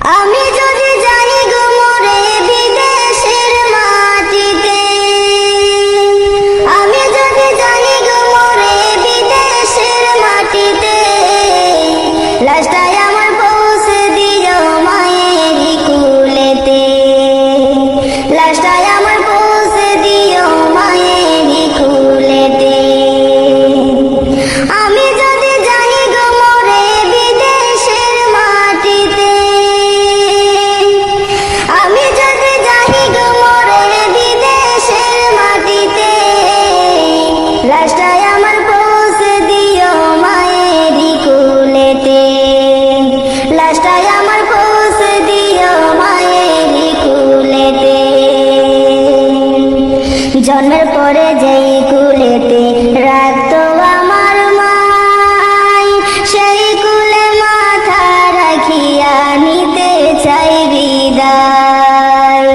আমি যদি যাই গো মরে বিদেশের মাটিতে, আমি যদি যাই গো মরে বিদেশের মাটিতে, লাশটাই আমার পৌঁছে দিও মায়েরই কুলেতে, লাশটাই আমার পৌঁছে দিও মায়েরই কুলেতে। আমি যদি যাই গো মরে বিদেশের মাটিতে, আমি যদি যাই গো মরে বিদেশের মাটিতে, লাশটাই আমার পৌঁছে দিও মায়েরই কুলেতে, লাশটাই আমার পৌঁছে দিও মায়েরই কুলেতে। জন্মের পরে যেই কুলেতে রাখতো আমার মাই, সেই কুলে মাথা রাখিয়া নিতে চাই বিদায়।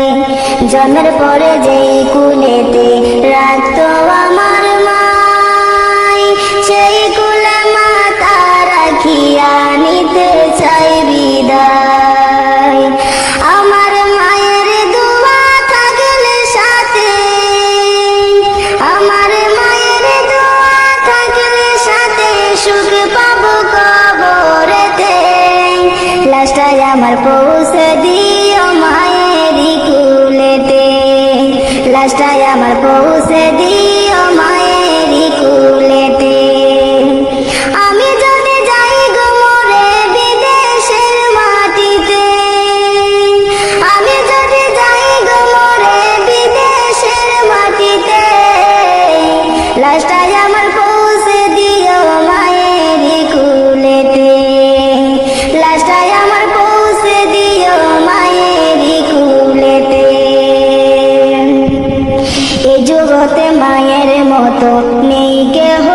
জন্মের পরে যেই কুলেতে রাখতো আমার মাই, সেই কুলে মাথা রাখিয়া নিতে চাই বিদায়। আমার মায়ের দোয়া থাকলে সাথে, আমার মায়ের দোয়া থাকলে সাথে, সুখ পাবো কবরেতে। লাশটাই আমার পৌঁছে দিও মায়েরই কুলেতে, লাশটাই আমার পৌঁছে দিও মায়েরই কুলেতে। আমি যদি যাই গো মরে বিদেশের মাটিতে, আমি যদি যাই গো মরে বিদেশের মাটিতে, লাশটাই আমার পৌঁছে দিও মায়েরই কুলেতে, লাশটাই আমার পৌঁছে দিও মায়েরই কুলেতে। এই জগতে মায়ের মতো নেই কেহ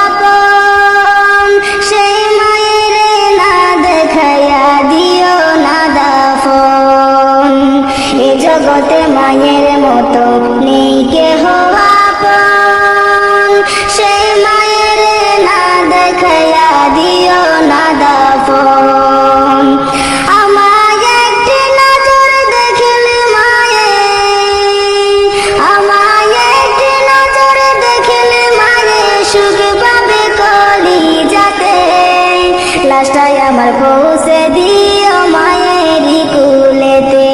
আপন, সেই মায়ের না দেখাইয়া দিও না দাফন। এই জগতে মায়ের মতো নেই কেহ আপন, সেই মায়ের না দেখাইয়া দিও না দাফন। আমায় একটি নজর দেখলে মায়ে, আমায় একটি নজর দেখলে মায়ে, সুখ পাবে কলিজাতে। লাশটাই আমার পৌঁছে দিও মায়েরই কুলেতে,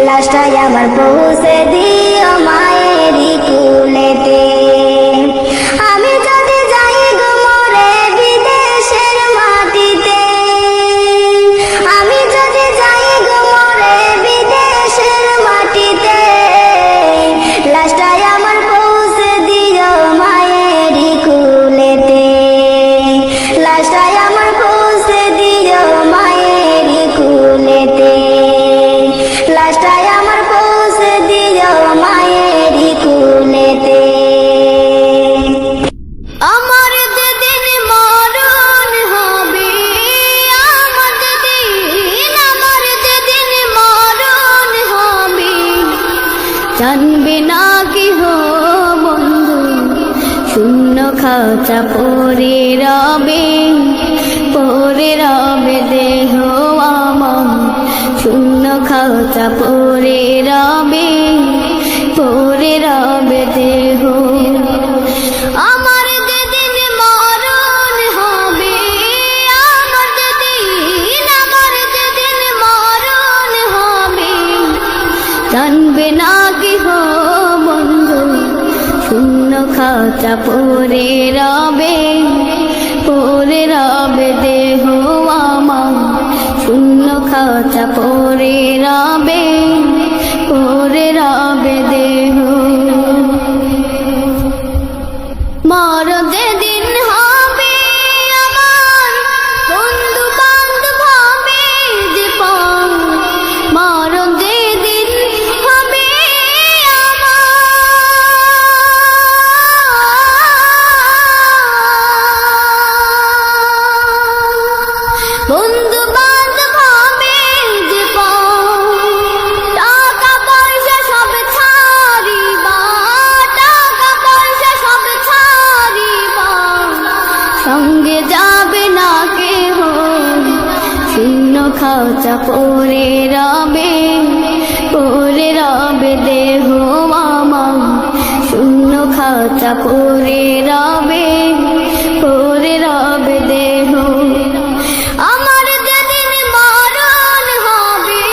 লাশটাই আমার পৌঁছে দিও মায়েরই কুলেতে। আমি যদি যাই গো মরে বিদেশের মাটিতে, আমি যদি যাই গো মরে বিদেশের মাটিতে, লাশটাই আমার পৌঁছে দিও মায়েরই কুলেতে, লাশটাই আমার পৌঁছে দিও মায়েরই কুলেতে, লাশটাই আমার পৌঁছে দিও মায়েরই কুলেতে। আমার যেদিন মরণ হবে, আমার যেদিন মরণ হবে, জানবে না কেহ বন্ধু, শূন্য খাঁচা পড়ে রবে, পড়ে রবে দেহ আমার, শূন্য খাঁচা পড়ে রবে, পড়ে রবে দেহ। আমার যেদিন মরণ হবে, আমার যেদিন মরণ হবে, জানবে না কেহ বন্ধু, শূন্য খাঁচা পড়ে রবে, পড়ে রবে দেহ আমার, শূন্য খাঁচা পড়ে রবে, পড়ে রবে দেহ। মরণ যেদিন হবে আমার, বন্ধু বান্ধব হবে যে পর, মরণ যেদিন হবে আমার, বন্ধু বান্ধব হবে যে পর, টাকা পয়সা সব ছাড় খাঁচা পরে রবে দেহ আমার, শূন্য খাঁচা পরে রবে দেহ আমার। যেদিন মরণ হবে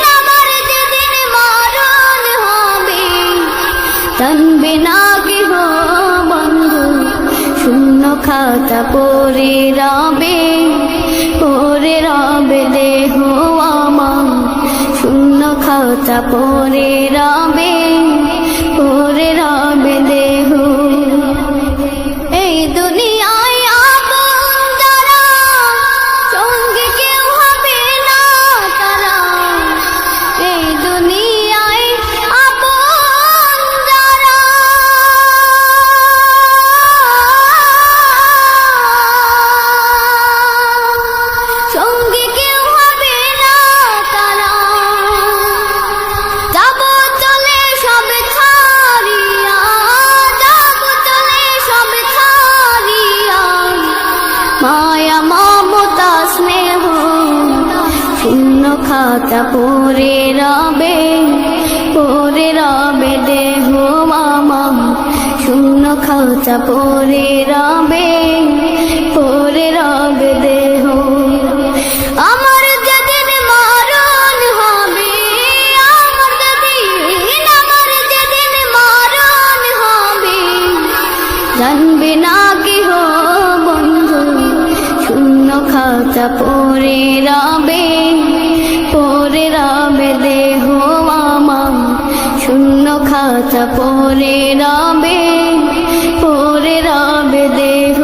আমার, যেদিন মরণ হবে, টানবে না কেহ বন্ধু, শূন্য খাতা পরে রবে দেহ আমার, শূন্য খাতা পরে রবে দেহ। এই দুনিয়ায় আপন যারা, সঙ্গে কেউ হবে না তারা। এই দুনিয়ায় আপন যারা, সঙ্গে কেউ হবে না তারা। যাব চলে সব ছাড়িয়া, যাব চলে সব ছাড়িয়া, মায়া মমতা স্নেহ শূন্য খাতা পরে রবে দেহ আমার, শূন্য খাতা পরে রবে দেহ আমার। যেদিন মরণ হবে আমার, যেদিন মরণ হবে, জানবে না কেহ বন্ধু, শূন্য খাতা পরে রবে দেহ আমার, শূন্য খাতা পরে রবে দেহ।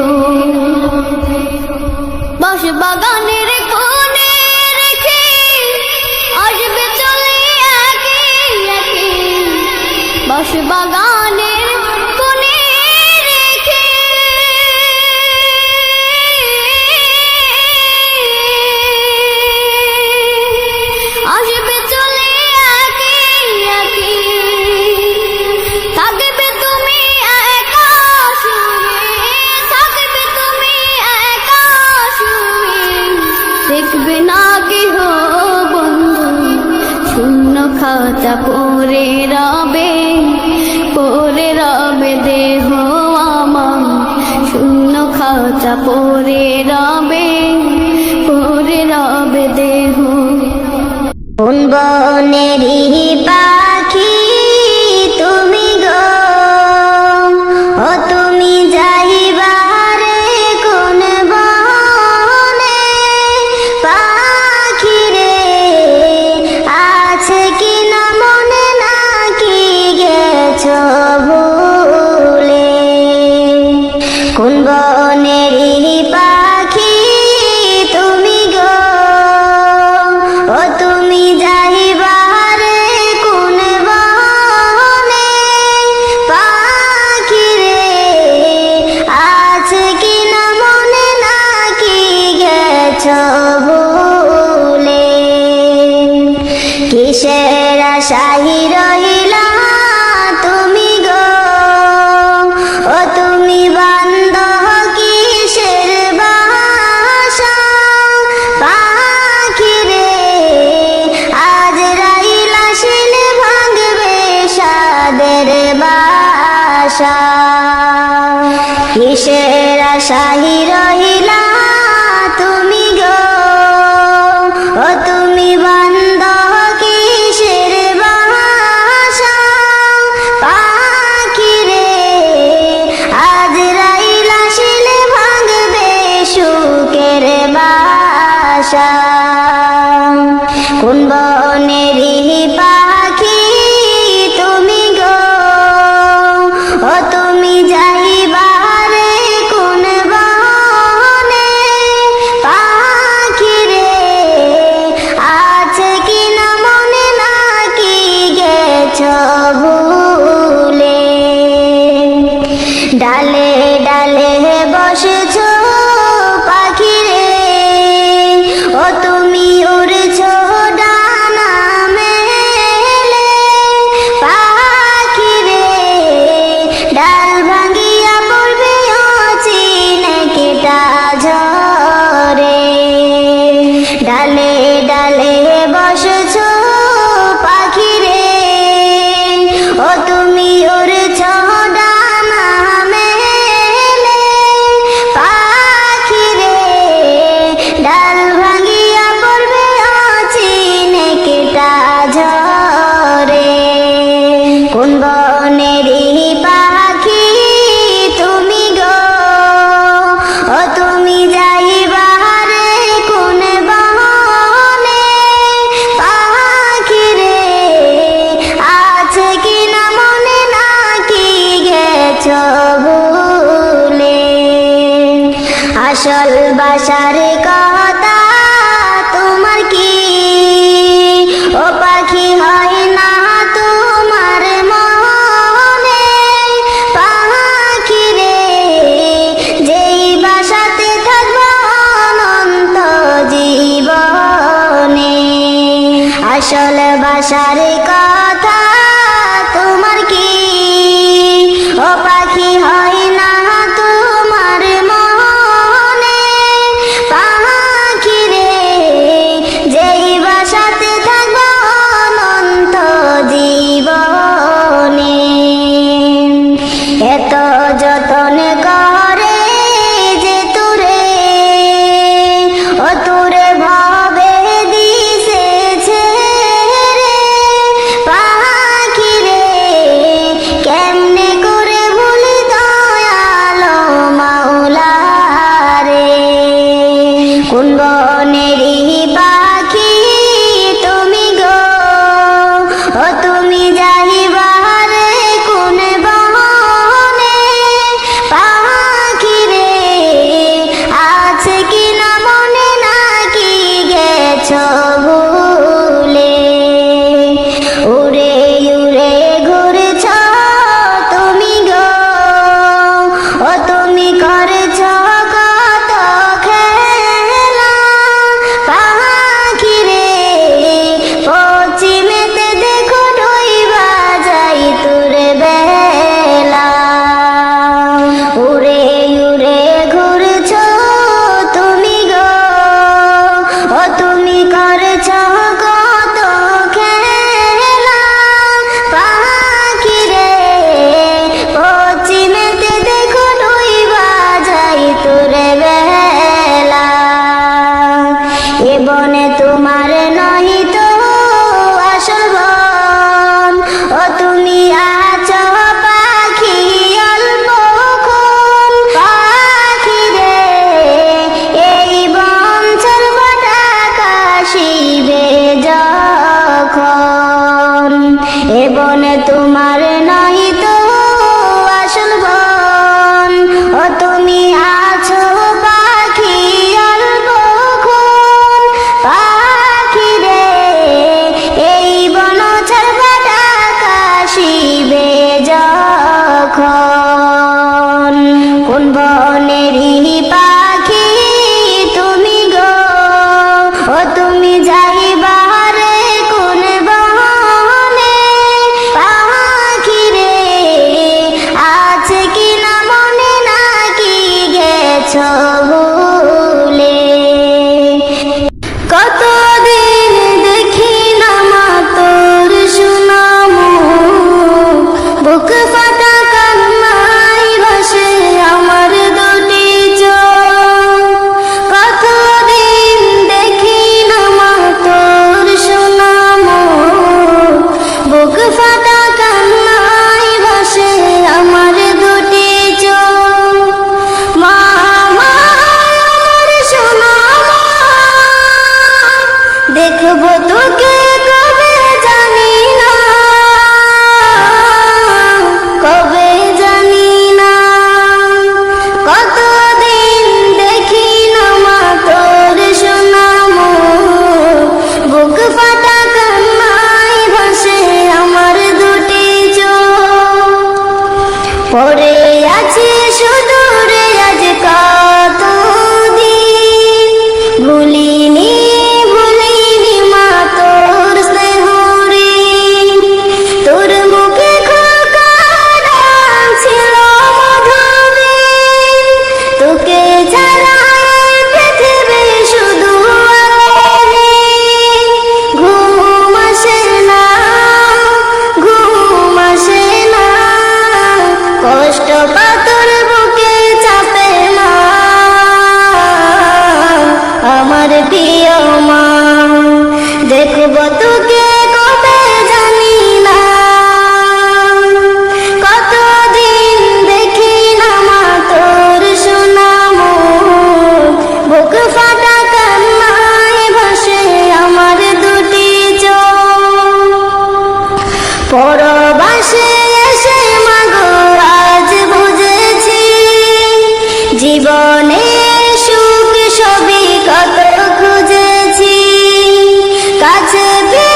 বাঁশ বাগানের কোণে রেখে আসবে চলে একে একে, বাঁশ বাগানের কোণে রেখে আসবে চলে একে একে, থাকবে তুমি একা শুয়ে, থাকবে তুমি একা শুয়ে, দেখবে না কেহ বন্ধু, শূন্য খাতা পরে রবে দেহ আমার, শূন্য খাতা পরে রবে দেহ। কোন বনেরই পাখি তুমি গো, ও তুমি যাইবারে কোন বনে, পাখি রে আছে কি না মনে, নাকি গেছো ভুলে। কোন বনেরই পাখি তুমি গো, ও তুমি যাইবারে কোন বনে, পাখি রে আছে কি না মনে, নাকি গেছো ভুলে। কিসের আশায় রহিলা তুমি গো, ও তুমি বান্দ কিসের বাসা, পাখি রে আজ রাইলা শিলে ভাঙবে সাদের বাসা। কিসের আশায় রহিলা তুমি গো, ও তুমি বান্দ কিসের বাসা, পাখি রে আজ রাইলা শিলে ভাঙবে সুখের বাসা। কোন বনেরই পাখি তুমি গো, ও তুমি যাইবারে কোন বনে, পাখি রে আছে কি না মনে, নাকি গেছো ভুলে। ডালে ডালে বসেছো পাখি রে, ও তুমি আসল বাসার কথা তোমার কি ও পাখি হয় না তোমার মনে পাখি রে যেই বাসাতে থাকবো অনন্ত জীবনে এত যতন করে যে তুরে ও তুরে ভাবে দিছে ছেড়ে পাখি রে কেমনে করে ভুলি দয়ালো মাওলা রে কোন বনেরই পাখি তুমি গো ও তুমি যাইবারে কোন বনে পাখি রে আছে কি না মনে নাকি গেছো ভুলে উড়ে উড়ে ঘুরছ তুমি গো ও তুমি করেছ কত খেলা পাখি রে পশ্চিমেতে দেখো ডুইবা যাই তোর বেলা উড়ে উড়ে ঘুরছ তুমি গো ও তুমি করেছ কত খেলা পাখি রে পশ্চিমেতে দেখো ডুইবা যাই তোর বেলা এ বনে তোমার নহি তো আসল বন ও তুমি আছো পাখি অল্পক্ষণ পাখি রে এই বন ছাড়বটা কাশিবে যখন এ বনে তোমার নহি তো আসল বন ও তুমি আছো পাখি অল্পক্ষণ পাখি রে এই বন ছাড়বাটা কাশিবে যখন কোন বনেরই পাখি তুমি গো ও তুমি যাইবারে কোন বনে পাখি রে আছে কি না মনে নাকি গেছো ভুলে কতদিন দেখি না মা তোর সুনামো বুক ফাটা কান্নাই ভাসে আমার দুটি চোখ কতদিন দেখি না মা তোর সুনামো বুক ফাটা কান্নাই ভাসে আমার দুটি চোখ মা আমার সুনামো দেখবো তোকে কবে জানি না কবে জানি না কতদিন দেখি না মা তোর সুনামো বুক ফাটা কান্নাই ভাসে আমার দুটি চোখ পড়ে আছি সুদূরে আজ কতদিন ভুলিনি ভুলিনি মা তোর স্নেহ রে তোর মুখে খোকা ডাক ছিল মধুরে তোকে ছাড়া এই পৃথিবী শুধু আলোরে ঘুম আসে না ঘুম আসে না কষ্ট পাতর বুকে চাপে মা আমার প্রিয় মা দেখবো তোকে কবে জানি না কতদিন দেখি না মা তোর সুনামো বুক ফাটা কান্নায় ভাসে আমার দুটি চোখ পরবাসে এসে মাগো আজ বুঝেছি জীবনে সুখ সবই কত খুঁজেছি কাছে পেয়ে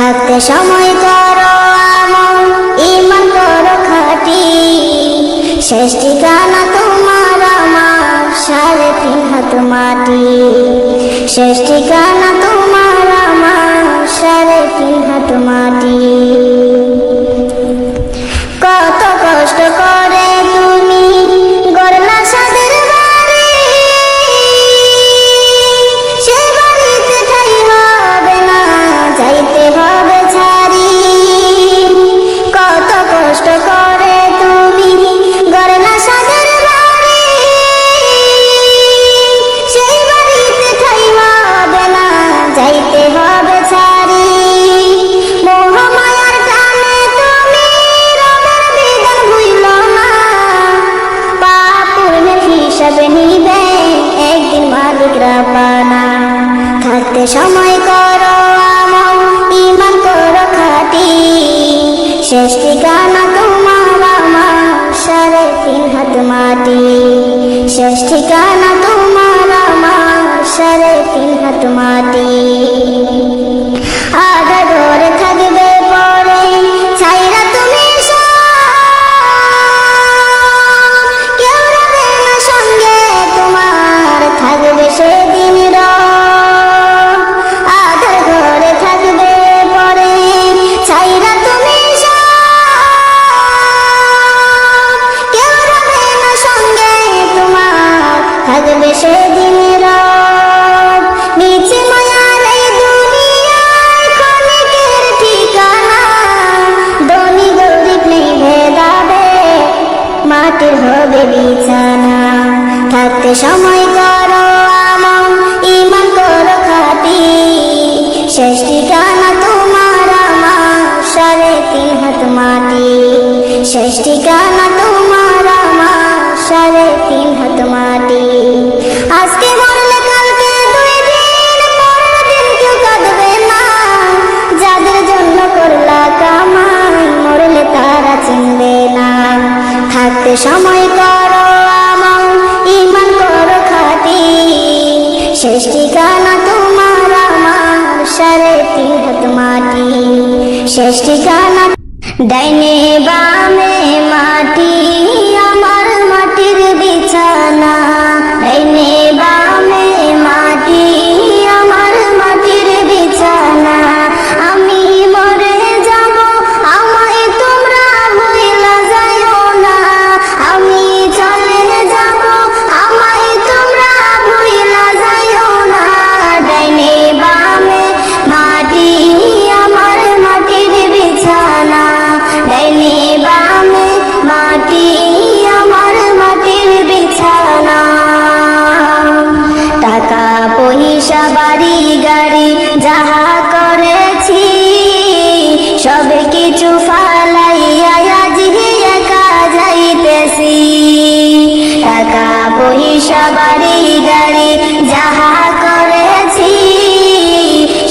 থাকতে সময় করো আমল, ঈমান করো খাঁটি, শেষ ঠিকানা তোমার আমার 3.5 হাত মাটি, শেষ ঠিকানা তোমার আমার 3.5 হাত মাটি। কত কষ্ট করে তুমি গড়লা সাদের বাড়ি, সে বাড়িতে ঠাই হবে না, যাইতে হবে ছাড়ি। কত কষ্ট করে তুমি গড়লা সাদের বাড়ি, সেই বাড়িতে ঠাই হবে না, যাইতে হবে ছাড়ি। মোহমায়ার টানে তুমি রবের বিধান ভুইলো না, পাপ পুণ্যের হিসাব নিবে একদিন মালিকরা পানা। থাকতে সময় করো আমল, ঈমান করো খাঁটি, শেষ ঠিকানা তোমার আমার 3.5 হাত মাটি, শেষ ঠিকানা তোমার আমার 3.5 হাত মাটি। আধা ঘরে থাকবে পরে ছাইরা তুমি সব, কেউ রবে না সঙ্গে তোমার, থাকবে সেদিন রব। আধা ঘরে থাকবে পরে ছাইরা তুমি সব, কেউ রবে না সঙ্গে তোমার, থাকবে সেদিন রব। নিচে মায়ার এই দুনিয়ায় ক্ষণিকের ঠিকানা, ধনী গরিব নেই ভেদাবে, মাটির হবে বিছানা। থাকতে সময় করো আমল, ঈমান করো খাঁটি, শেষ ঠিকানা তোমার আমার 3.5 হাত মাটি, শেষ ঠিকানা তোমার আমার 3.5 হাত মাটি। আজকে মরলে কালকে 2 দিন, পরের দিন কেউ কাঁদবে না, যাদের জন্য করলা কামাই মরলে তারা চিনবে না। থাকতে সময় করো আমল, ঈমান করো খাঁটি, শেষ ঠিকানা তোমার আমার 3.5 হাত মাটি, শেষ ঠিকানা। ডাইনে বামে মাটি আমার মাটির বিছানা, ডাইনে বামে মাটি আমার মাটির বিছানা। আমি মরে যাব আমায় তোমরা ভুইলা যাইও না, আমি চলে যাব আমায় তোমরা ভুইলা যাইও না। ডাইনে বামে মাটি আমার মাটির বিছানা, ডাইনে বামে মাটি আমার মাটির বিছানা। টাকা পয়সা বাড়ি গাড়ি যাহা করেছি, সব কিছু ফালাইয়া আজি একা যাইতেছি। টাকা পয়সা বাড়ি গাড়ি যাহা করেছি,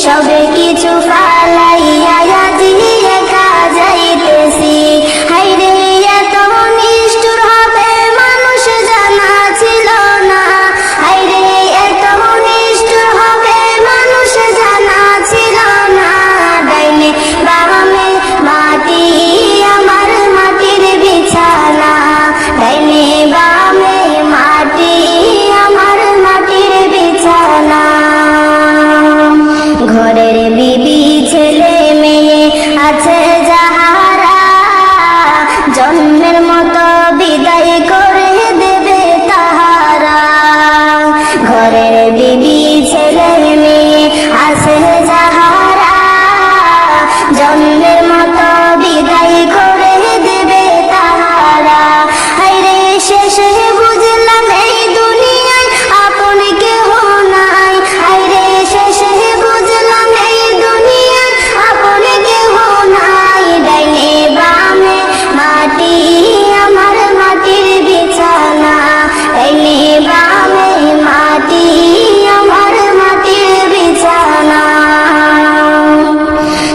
সব কিছু ফালাইয়া আজি একা যাইতেছি। হাইরে এত নিষ্ঠুর হবে মানুষ জানা ছিল না, হাইরে এত নিষ্ঠুর হবে মানুষ জানা ছিল না। ডাইনে বামে মাটি আমার মাটির বিছানা, ডাইনে বামে মাটি আমার মাটির বিছানা। ঘরের বিবি ছেলে মেয়ে আছে যাহারা, জন্মের মতো বিদায় করে দেবে তাহারা। ঘরের বিবি ছেলে মেয়ে আছে যাহারা, জন্মের মতো বিদায় করে দেবে তাহারা। হায়রে শেষে বুঝলাম এই দুনিয়ায় আপন কেহ নাই, হায়রে শেষে বুঝলাম এই দুনিয়ায় আপন কেহ নাই। ডাইনে বামে মাটি আমার মাটির বিছানা, ডাইনে বামে মাটি আমার মাটির বিছানা।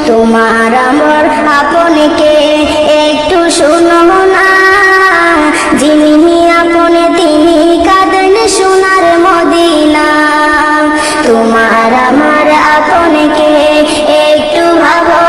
তোমার আমার আপনকে একটু শুনো না, যিনি আপনে তিনি কাঁদেন সোনার মদিনা। তোমার আমার আপনকে একটু ভাবো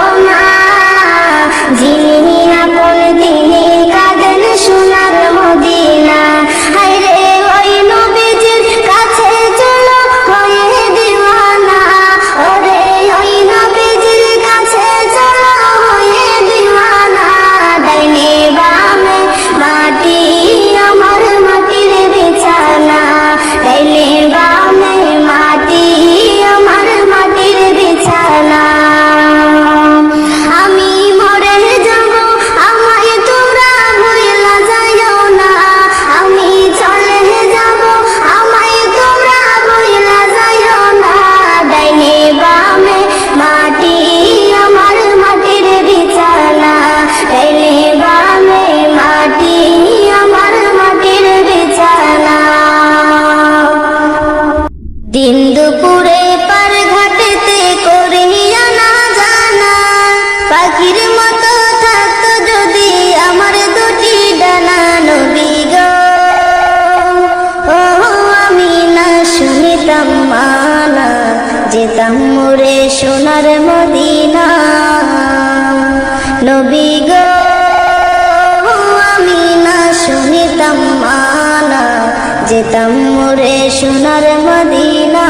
পাখির মতো থাকতো যদি আমার দুটি ডানা নবী গো ও আমি না শুনিতাম মানা যেতাম মোরে সোনার মদিনা নবী গো আমি না শুনিতাম মানা যেতাম মোরে সোনার মদিনা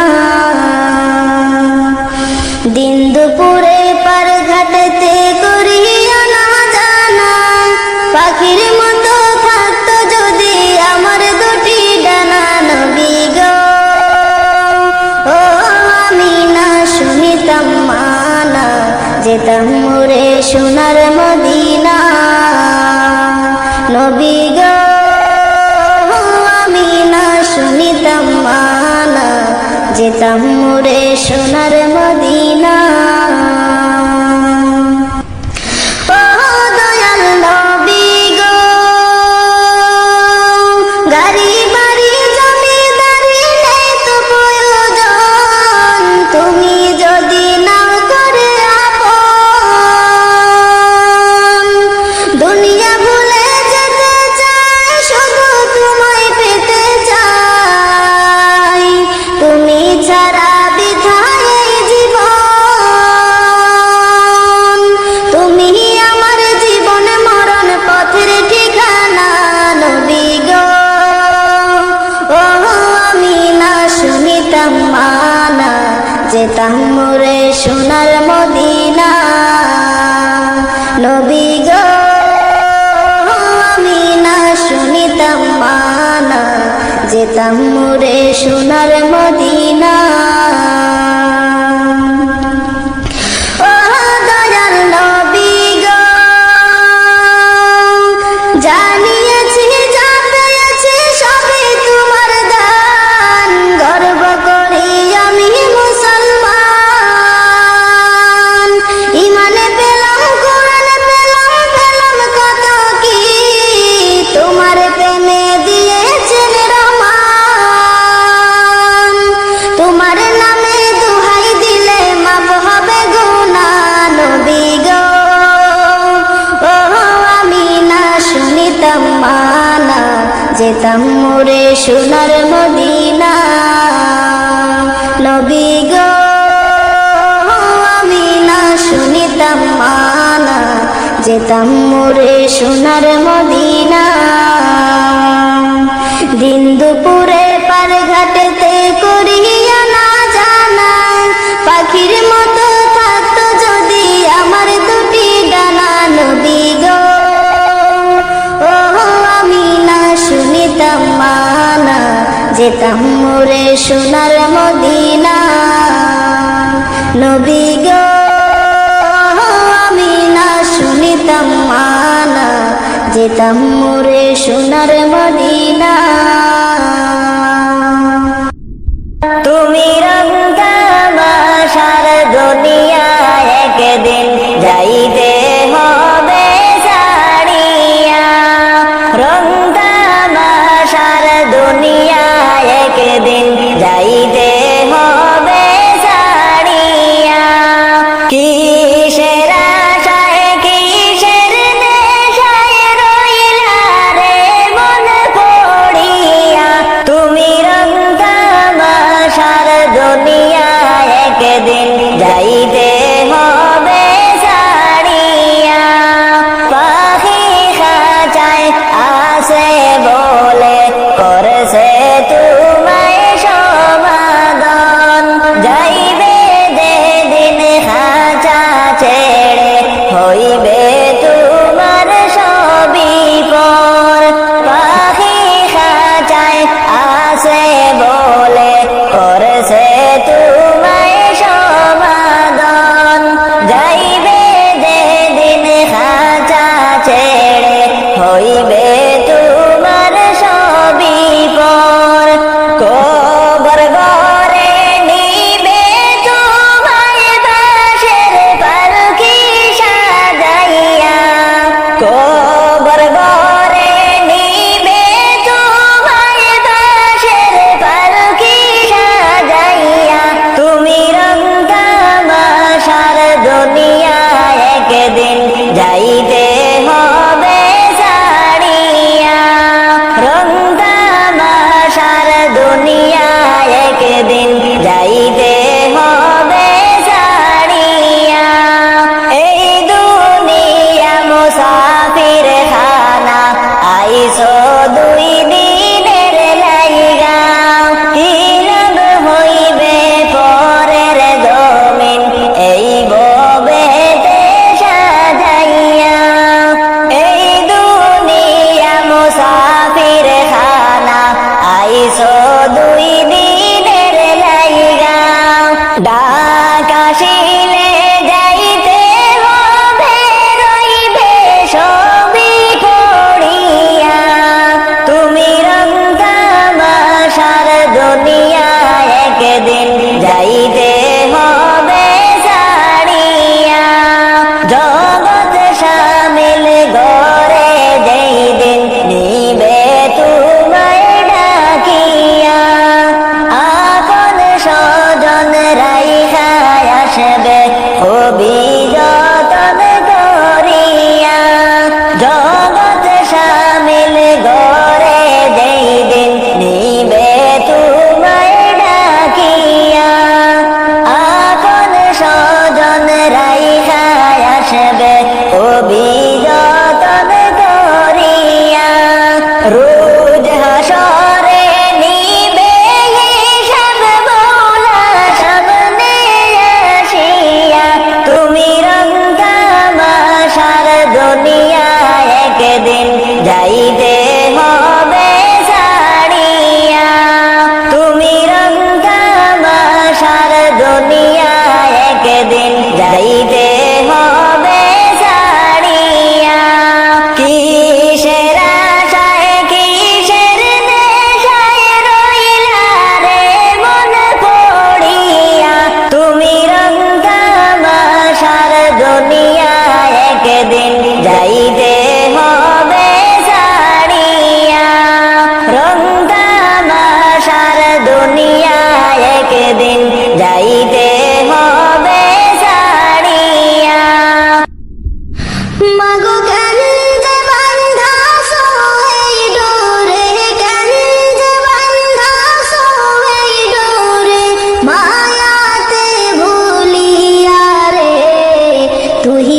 দিন দুপুরে পার ঘাটতে করিয়া না জানা পাখির মতো থাকতো যদি আমার দুটি ডানা নবী গো ও আমি না শুনিতাম মানা যেতাম মোরে সোনার মদিনা নবী গো আমি না শুনিতাম মানা যেতাম মোরে সোনার মদিনা ও দয়াল নবী গো গাড়ি বাড়ি জমিদারি নেই তো প্রয়োজন তুমি যদি না করে আপন দুনিয়া ভুলে যেতে চাই শুধু তোমায় পেতে চাই তুমি ছাড়া বিধায় এই জীবন তুমি আমার জীবন মরণ পথের ঠিকানা নবী গো ও আমি না শুনিতাম মানা যেতাম মোরে সোনার মদিনা নবী গো আমি না শুনিতাম মানা যেতাম মোরে সোনার মদিনা ও দয়াল নবী গো জানিয়েছি যা পেয়েছি সবই তোমার দান গর্ব করি আমি মুসলমান ইমানে পেলাম কোরআনে পেলাম পেলাম কত কি তোমার প্রেমে দিয়েছেন রহমান তোমার নামে দুহাই দিলে মাফ হবে গুনাহ নবী গো ও আমি না শুনিতাম মানা যেতাম মোরে সোনার মদিনা নবী গো আমি না শুনিতাম মানা যেতাম মোরে সোনার মদিনা দিন দুপুরে পার ঘাটতে করিয়া না জানা পাখির মতো থাকতো যদি আমার দুটি ডানা নবী গো ও আমি না শুনিতাম মানা যেতাম মোরে সোনার মদিনা নবী গো আমি না শুনিতাম মানা যেতাম মোরে সোনার মদিনা তুমি রঙ্গমাশার দুনিয়া একদিন যাইতে হবে ছাড়িয়া রঙ্গমাশার দুনিয়া একদিন যাইতে হবে ছাড়িয়া কিসের আশায় কিসের নেশায় রইলা রে মন পড়িয়া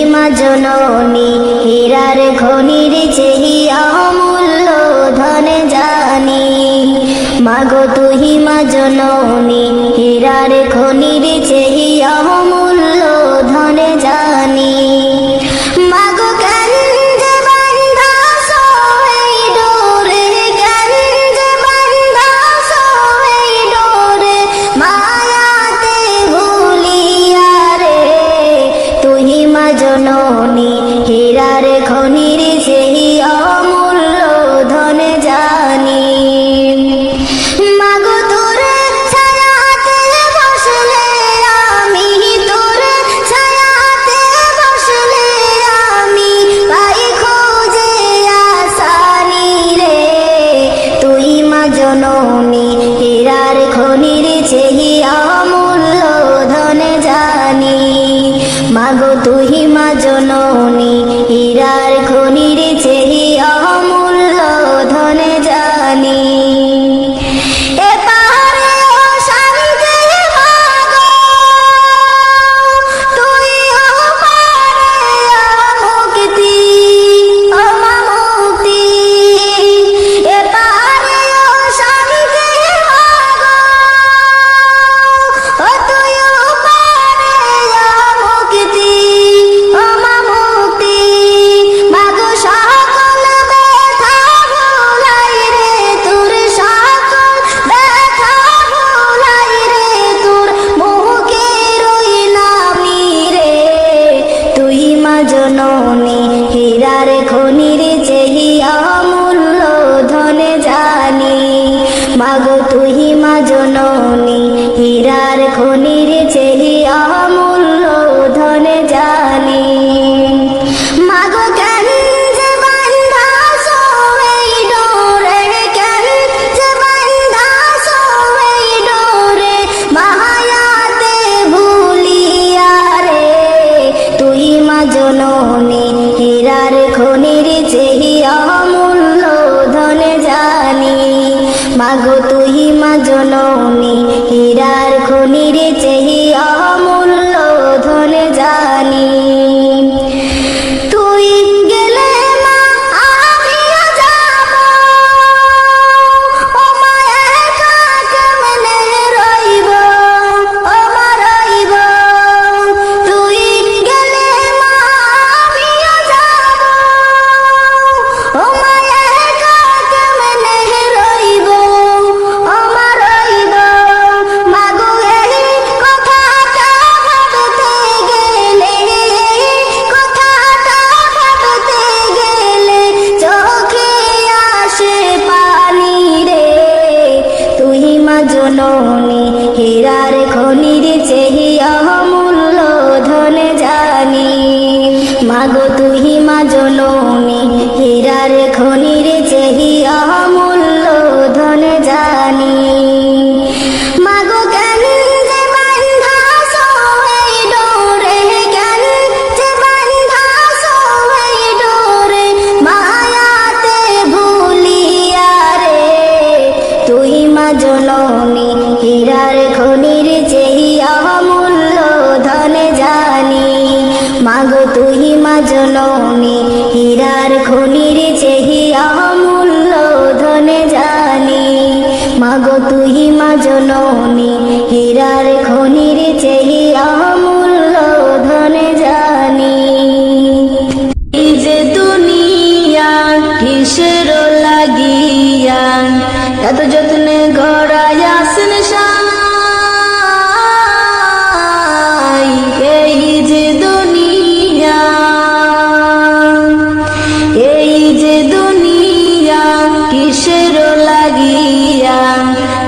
মা জননী হীরার খনির চেহি অমূল্য ধন জানি মাগো তুহি মা জননী হীরার খনির চেহি অমূল্য ধন জানি মাগো কেন যে বান্ধা সোহেই ডোরে কেন যে বান্ধা সোহেই ডোরে মায়াতে ভুলিয়া রে তুহি মা জননী হীরার খনির চেহি অমূল্য ধন জানি মাগো তোর ছায়াতে বসলে আমি তোর ছায়াতে বসলে আমি পাই খোঁজে আসানি রে তুই মা জননী হীরার খনির চেহি অমূল্য ধন জানি মাগো তুহি মা জননী হীরার খনির চেহি অমূল্য ধন জানি এপারে ও শান্তি মাগো তুই ওপারে মুক্তি ও মা মুক্তি এপারে ও শান্তি মাগো ও তুই ওপারে মুক্তি ও মা মুক্তি মাগো সকল ব্যথা ভুলাই রে তোর সকল ব্যথা ভুলাই রে তোর মুখে রইলাম রে তুই মা জননী হীরার খনির চেহি অমূল্য ধন জানি মাগো তুই মা জননী হীরার খনির চেহি অমূল্য ধন জানি মাগো কেন যে বান্ধা সোহেই ডোরে কেন যে বান্ধা সোহেই ডোরে মায়াতে ভুলিয়া রে তুই মা জননী হীরার খনির চেহি অমূল্য ধন জানি মাগো তুই মা জননী হীরার খনির চেহি অমূল্য ধন জানি তুই গেলে মা আমিও যাব ও মা একা কেমনে রইব ও মা রইব তুই গেলে মা আমিও যাব ও মা একা কেমনে রইব ও মা রইব মাগো এই কথাটা ভাবতে গেলে কথাটা ভাবতে গেলে চোখে আসে পানি রে তুই মা জননী হীরার খনির চেহি অমূল্য ধন জানি মাগো তুই মা জননী হীরার খনির চেহি অমূল্য ধন জানি মাগো কেন যে বান্ধা সোহেই ডোরে কেন যে বান্ধা সোহেই ডোরে মায়াতে ভুলিয়া রে তুই মা জননী হীরার খনির চেহি অমূল্য ধন জানি মাগো তুই মা জননী হীরার খনির চেহি অমূল্য ধন জানি মাগো তুই মা জননী হীরার খনির চেহি অমূল্য ধন জানি এই যে দুনিয়া কিসের লাগিয়া এত যত্নে গড়াই আসেন সাই এই যে দুনিয়া এই যে দুনিয়া কিসের লাগিয়া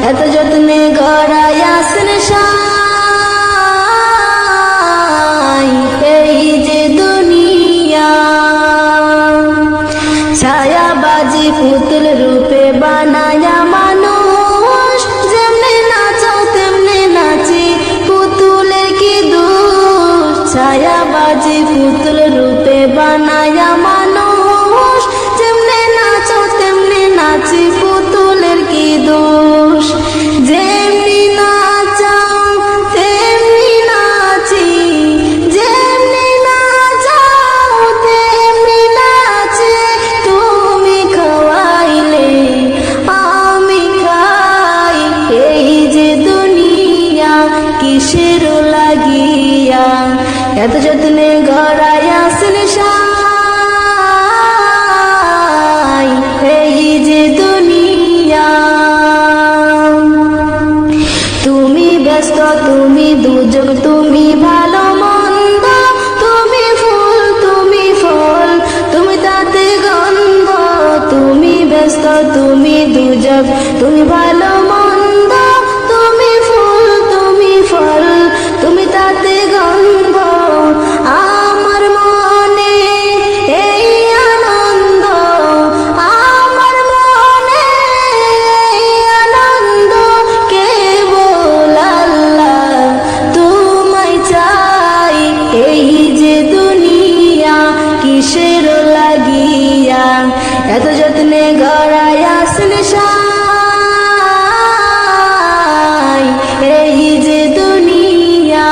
এত যত্নে গড়াই আসেন সাই কিসের লাগিয়া এত যত্নে গড়াইয়াছেন সাই এই যে দুনিয়া।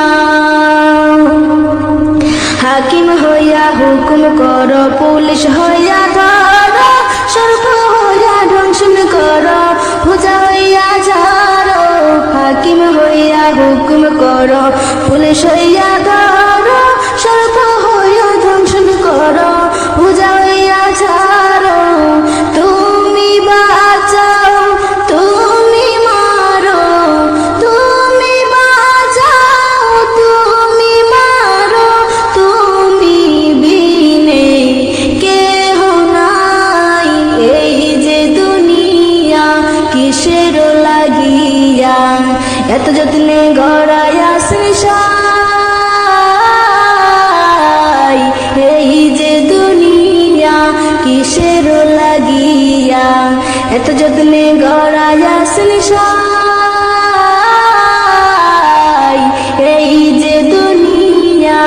হাকিম হইয়া হুকুম করো, পুলিশ হইয়া ধরো, সর্প হইয়া ধ্বংসন করো, পূজা হইয়া ঝাড়ো। হাকিম হইয়া হুকুম করো, পুলিশ হইয়া ধরো, সর্প হইয়া ধ্বংসন করো, পূজা হইয়া ঝাড়ো। তুমি বাঁচাও, তুমি মারো, তুমি বাঁচাও, তুমি মারো, তুমি বিনে কেহ নাই এই যে দুনিয়া। কিসের লাগিয়া এত যত্নে গড়াইয়াছেন সাই এই যে দুনিয়া। কিসের লাগিয়া এত যত্নে গড়াইয়াছেন সাই এই যে দুনিয়া।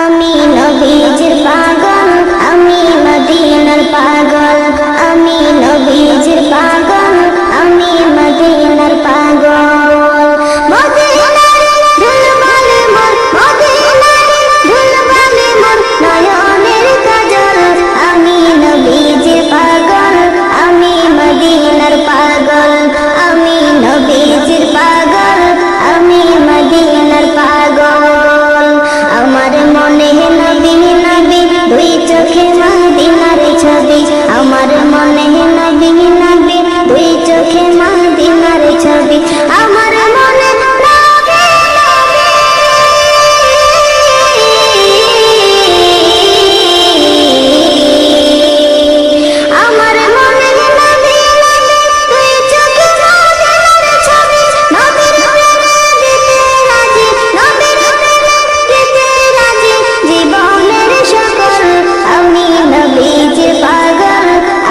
আমি নবীজির পাগল, আমি মদিনার পাগল, আমি নবীজির পাগল, আমি মদিনার পাগল। মদিনার ধুলবালি মোর, মদিনার ধুলবালি মোর নয়নের কাজল। আমি নবীজির পাগল, আমি মদিনার পাগল, আমি নবীজির পাগল, আমি মদিনার পাগল। আমার মনে নবী নবী, দুই চোখে মদিনার ছবি। আমার মনে নবী নবী, দুই চোখে মদিনার ছবি। আমার মনে নবী নবী, আমার মনে নবী নবী, দুই চোখে মদিনার ছবি। নবীর প্রেমে দিতে রাজি, নবীর প্রেমে দিতে রাজি জীবনের সকল। আমি নবীজির পাগল,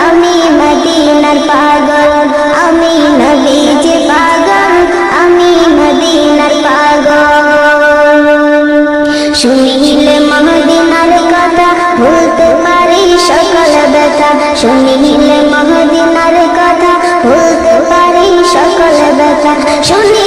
আমি মদিনার পাগল, আমি নবীজির পাগল, আমি মদিনার পাগল। শুনিলে মদিনার কথা ভুলতে পারি সকল ব্যথা, শুনিলে মদিনার কথা ভুলতে পারি সকল ব্যথা। শুনি